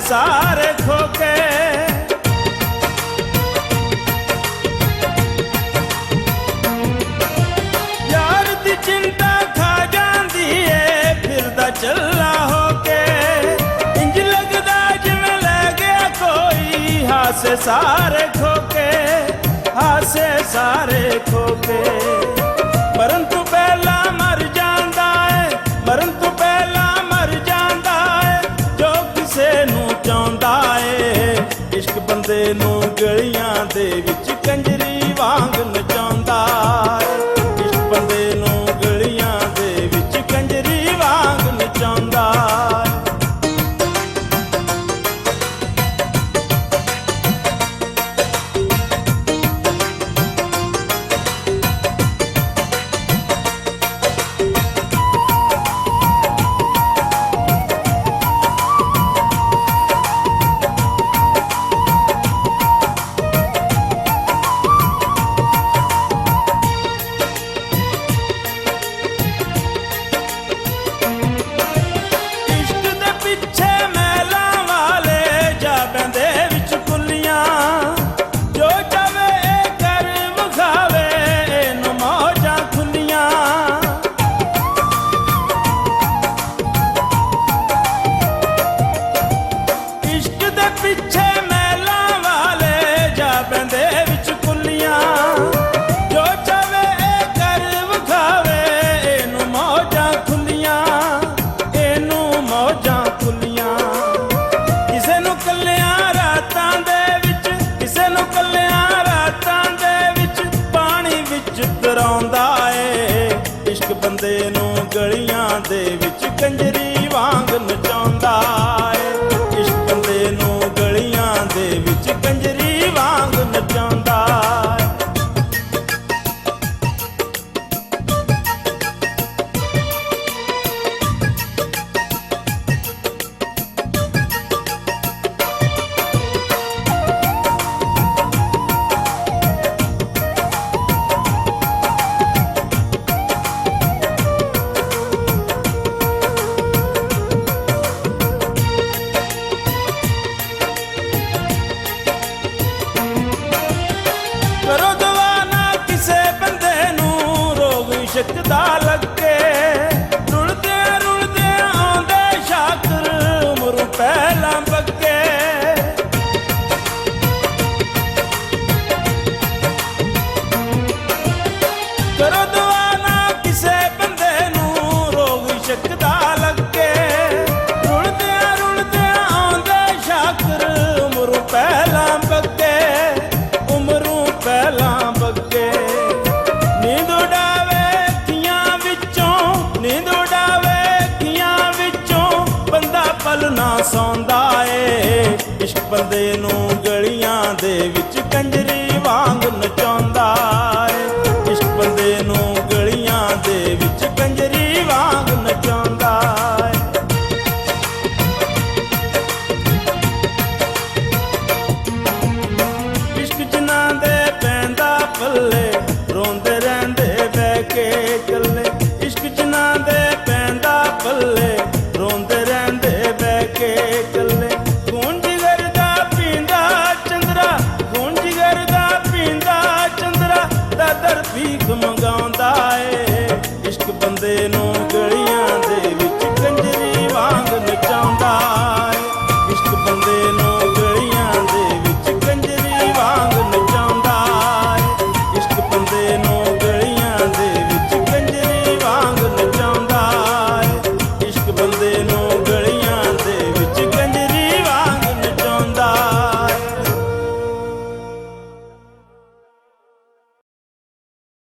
ਸਾਰੇ ਖੋ ਕੇ। ਯਾਰ ਦੀ ਚਿੰਤਾ ਖਾ ਜਾਂਦੀ ਏ ਫਿਰਦਾ ਚੱਲਾ ਹੋ ਕੇ। ਇੰਜ ਲੱਗਦਾ ਜਿਵੇਂ ਲੈ ਗਿਆ ਕੋਈ ਹਾਸੇ ਸਾਰੇ ਖੋ ਕੇ, ਹਾਸੇ ਸਾਰੇ ਖੋ ਕੇ। ਮਰਨ ਤੋਂ ਪਹਿਲਾਂ ਮਰ ਜਾਂਦਾ ਏ, ਮਰਨ ਤੋਂ ਪਹਿਲਾਂ ਮਰ ਜਾਂਦਾ ਏ ਜੋ ਕਿਸੇ ਨੂੰ ਚਾਹੁੰਦਾ ਏ। ਇਸ਼ਕ ਬੰਦੇ ਨੂੰ ਗਲੀਆਂ ਦੇ ਵਿੱਚ ਕੰਜਰੀ ਵਾਂਗ ਨਚਾਉਂਦਾ ਏ। ਇਸ਼ਕ ਬੰਦੇ ਨੂੰ ਗਲੀਆਂ ਦੇ ਵਿੱਚ ਕੰਜਰੀ ਵਾਂਗ ਨਚਾਉਂਦਾ ਏ। ਪਿੱਛੇ ਮਹਿਲਾਂ ਵਾਲੇ ਜਾ ਪੈਂਦੇ ਵਿੱਚ ਕੁੱਲੀਆਂ, ਜੋ ਚਾਵੇ ਇਹ ਕਰ ਵਿਖਾਵੇ ਇਹਨੂੰ ਮੌਜਾਂ ਖੁੱਲੀਆਂ, ਇਹਨੂੰ ਮੌਜਾਂ ਖੁੱਲੀਆਂ। ਕਿਸੇ ਨੂੰ ਕੱਲਿਆਂ ਰਾਤਾਂ ਦੇ ਵਿੱਚ, ਕਿਸੇ ਨੂੰ ਕੱਲਿਆਂ ਰਾਤਾਂ ਦੇ ਵਿੱਚ ਪਾਣੀ ਵਿੱਚ ਤਰਾਉਂਦਾ ਏ। ਇਸ਼ਕ ਬੰਦੇ ਨੂੰ ਗਲੀਆਂ ਦੇ ਵਿੱਚ ਕੰਜਰੀ ਵਾਂਗ ਨਚਾਉਂਦਾ ਏ। ਇਸ਼ਕ ਬੰਦੇ ਨੂੰ ਗਲੀਆਂ ਦੇ ਵਿੱਚ ਕੰਜਰੀ ਵਾਂਗ ਨਚਾਉਂਦਾ ਏ। ਕਰੋ ਦਵਾ ਨਾ ਕਿਸੇ ਬੰਦੇ ਨੂੰ ਰੋਗ ਇਸ਼ਕ ਦਾ ਲੱਗੇ। ਰੁਲਦਿਆਂ ਰੁਲਦਿਆਂ ਆਉਂਦੇ ਸ਼ਾਕਰ ਉਮਰ ਪਹਿਲਾਂ ਬੱਗੇ। ਕਰੋ ਦਵਾ ਨਾ ਕਿਸੇ ਬੰਦੇ ਨੂੰ ਰੋਗ ਇਸ਼ਕ ਦਾ ਲੱਗੇ। ਰੁਲਦਿਆਂ ਰੁਲਦਿਆਂ ਆਉਂਦੇ ਸ਼ਾਕਰ ਉਮਰ ਪਹਿਲਾਂ ਬੱਗੇ, ਉਮਰੂ ਪਹਿਲਾਂ ਬੱਗੇ। ਨੀਂਦ ਉਡਾਵੇ ਅੱਖੀਆਂ ਵਿੱਚੋਂ, ਨੀਂਦ ਉਡਾਵੇ ਅੱਖੀਆਂ ਵਿੱਚੋਂ ਬੰਦਾ ਪਲ ਨਾ ਸੌਂਦਾ ਏ। ਇਸ਼ਕ ਬੰਦੇ ਨੂੰ ਗਲੀਆਂ ਦੇ ਵਿੱਚ ਕੰਜਰੀ ਵਾਂਗ ਨਚਾਉਂਦਾ ਏ। ਇਸ਼ਕ ਬੰਦੇ ਨੂੰ ਗਲੀਆਂ ਦੇ ਵਿੱਚ ਕੰਜਰੀ ਵਾਂਗ ਨਚਾਉਂਦਾ ਏ। ਇਸ਼ਕ ਜਿਨ੍ਹਾਂ ਦੇ ਪੈਂਦਾ ਪੱਲੇ ਰੋਂਦੇ ਰਹਿੰਦੇ ਬਹਿ ਕੇ ਇਕੱਲੇ। ਇਸ਼ਕ ਜਿਨ੍ਹਾਂ ਦੇ ਪੈਂਦਾ ਪੱਲੇ ਰੋਂਦੇ ਰਹਿੰਦੇ ਬਹਿ ਕੇ ਇਕੱਲੇ। ਖੂਨ ਜਿਗਰ ਦਾ ਪੀਂਦਾ ਚੰਦਰਾ, ਖੂਨ ਜਿਗਰ ਦਾ ਪੀਂਦਾ ਚੰਦਰਾ ਦਾ ਦਰ ਭੀਖ ਮੰਗਾਉਂਦਾ ਏ। ਇਸ਼ਕ ਬੰਦੇ ਨੂੰ